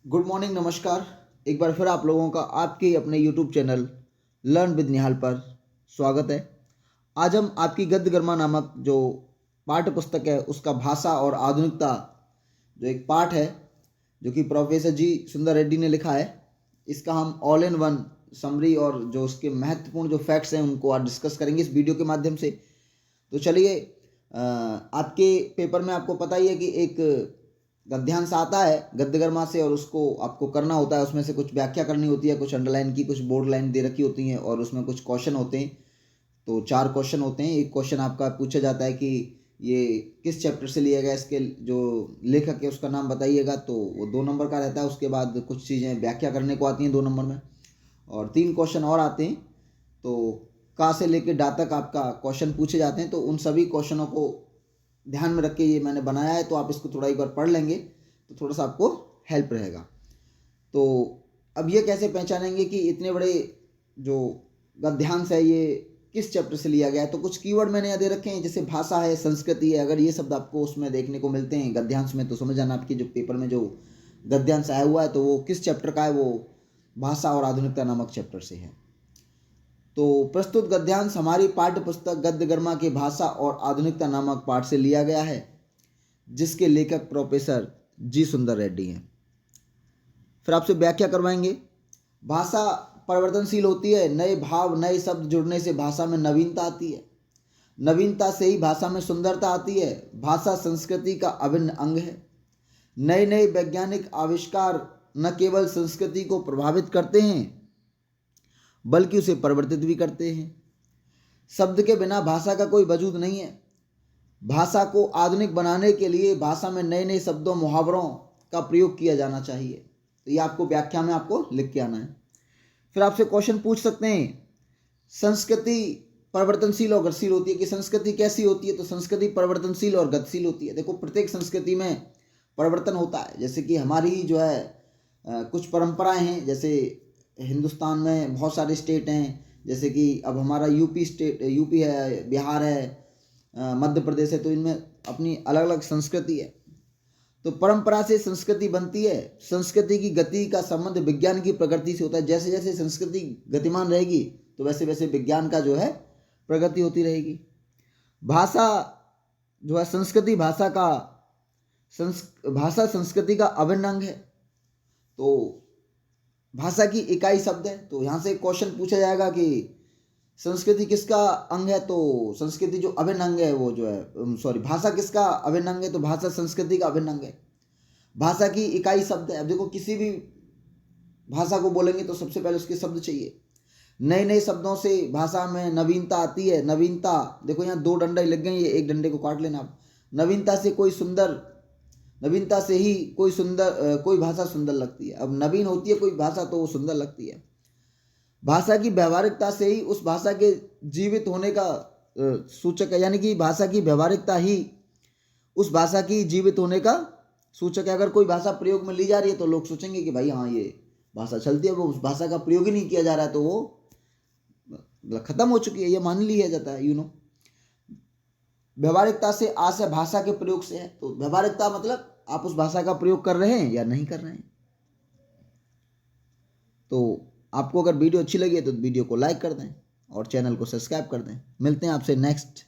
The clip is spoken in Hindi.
गुड मॉर्निंग, नमस्कार। एक बार फिर आप लोगों का आपके अपने यूट्यूब चैनल लर्न विद निहाल पर स्वागत है। आज हम आपकी गद्य गर्मा नामक जो पाठ्य पुस्तक है उसका भाषा और आधुनिकता जो एक पाठ है जो कि प्रोफेसर जी सुंदर रेड्डी ने लिखा है, इसका हम ऑल इन वन समरी और जो उसके महत्वपूर्ण जो फैक्ट्स हैं उनको आज डिस्कस करेंगे इस वीडियो के माध्यम से। तो चलिए, आपके पेपर में आपको पता ही है कि एक गद्यांश आता है गद्य गर्मा से और उसको आपको करना होता है। उसमें से कुछ व्याख्या करनी होती है, कुछ अंडरलाइन की, कुछ बोर्ड लाइन दे रखी होती हैं और उसमें कुछ क्वेश्चन होते हैं। तो 4 क्वेश्चन होते हैं। एक क्वेश्चन आपका पूछा जाता है कि ये किस चैप्टर से लिया गया, इसके जो लेखक है उसका नाम बताइएगा, तो वो 2 नंबर का रहता है। उसके बाद कुछ चीज़ें व्याख्या करने को आती हैं 2 नंबर में, और 3 क्वेश्चन और आते हैं। तो का से लेकर डा तक आपका क्वेश्चन पूछे जाते हैं। तो उन सभी क्वेश्चनों को ध्यान में रख के ये मैंने बनाया है, तो आप इसको थोड़ा एक बार पढ़ लेंगे तो थोड़ा सा आपको हेल्प रहेगा। तो अब ये कैसे पहचानेंगे कि इतने बड़े जो गद्यांश है ये किस चैप्टर से लिया गया है। तो कुछ कीवर्ड मैंने यहाँ दे रखे हैं, जैसे भाषा है, संस्कृति है। अगर ये शब्द आपको उसमें देखने को मिलते हैं गद्यांश में, तो समझ जाना आपके जो पेपर में जो गद्यांश आया हुआ है तो वो किस चैप्टर का है, वो भाषा और आधुनिकता नामक चैप्टर से है। तो प्रस्तुत गद्यांश हमारी पाठ्य पुस्तक गद्य गर्मा के भाषा और आधुनिकता नामक पाठ से लिया गया है, जिसके लेखक प्रोफेसर जी सुंदर रेड्डी हैं। फिर आपसे व्याख्या करवाएंगे। भाषा परिवर्तनशील होती है, नए भाव नए शब्द जुड़ने से भाषा में नवीनता आती है, नवीनता से ही भाषा में सुंदरता आती है। भाषा संस्कृति का अभिन्न अंग है। नए नए वैज्ञानिक आविष्कार न केवल संस्कृति को प्रभावित करते हैं बल्कि उसे परिवर्तित भी करते हैं। शब्द के बिना भाषा का कोई वजूद नहीं है। भाषा को आधुनिक बनाने के लिए भाषा में नए नए शब्दों मुहावरों का प्रयोग किया जाना चाहिए। तो ये आपको व्याख्या में आपको लिख के आना है। फिर आपसे क्वेश्चन पूछ सकते हैं, संस्कृति परिवर्तनशील और गतिशील होती है कि संस्कृति कैसी होती है। तो संस्कृति परिवर्तनशील और गतिशील होती है। देखो, प्रत्येक संस्कृति में परिवर्तन होता है। जैसे कि हमारी जो है कुछ परंपराएं हैं। जैसे हिंदुस्तान में बहुत सारे स्टेट हैं, जैसे कि अब हमारा यूपी है, बिहार है, मध्य प्रदेश है। तो इनमें अपनी अलग अलग संस्कृति है। तो परंपरा से संस्कृति बनती है। संस्कृति की गति का संबंध विज्ञान की प्रगति से होता है। जैसे जैसे संस्कृति गतिमान रहेगी तो वैसे वैसे विज्ञान का जो है प्रगति होती रहेगी। भाषा जो है संस्कृति भाषा संस्कृति का अभिन्न अंग है। तो भाषा की इकाई शब्द है। तो यहाँ से क्वेश्चन पूछा जाएगा कि संस्कृति किसका अंग है। तो संस्कृति जो अभिन्न अंग है वो जो है भाषा किसका अभिन्न अंग है। तो भाषा संस्कृति का अभिन्न अंग है। भाषा की इकाई शब्द है। अब देखो, किसी भी भाषा को बोलेंगे तो सबसे पहले उसके शब्द चाहिए। नए नए शब्दों से भाषा में नवीनता आती है। नवीनता, देखो यहाँ 2 डंडे लग गए, ये एक डंडे को काट लेना आप। नवीनता से ही कोई भाषा सुंदर लगती है। अब नवीन होती है कोई भाषा तो वो सुंदर लगती है। भाषा की व्यवहारिकता से ही उस भाषा के जीवित होने का सूचक है। यानी कि भाषा की व्यवहारिकता ही उस भाषा की जीवित होने का सूचक है। अगर कोई भाषा प्रयोग में ली जा रही है तो लोग सोचेंगे कि भाई हाँ, ये भाषा चलती है। वो उस भाषा का प्रयोग ही नहीं किया जा रहा है तो वो खत्म हो चुकी है, ये मान लिया जाता है। व्यवहारिकता से आशय भाषा के प्रयोग से है। तो व्यवहारिकता मतलब आप उस भाषा का प्रयोग कर रहे हैं या नहीं कर रहे हैं। तो आपको अगर वीडियो अच्छी लगी है तो वीडियो को लाइक कर दें और चैनल को सब्सक्राइब कर दें। मिलते हैं आपसे नेक्स्ट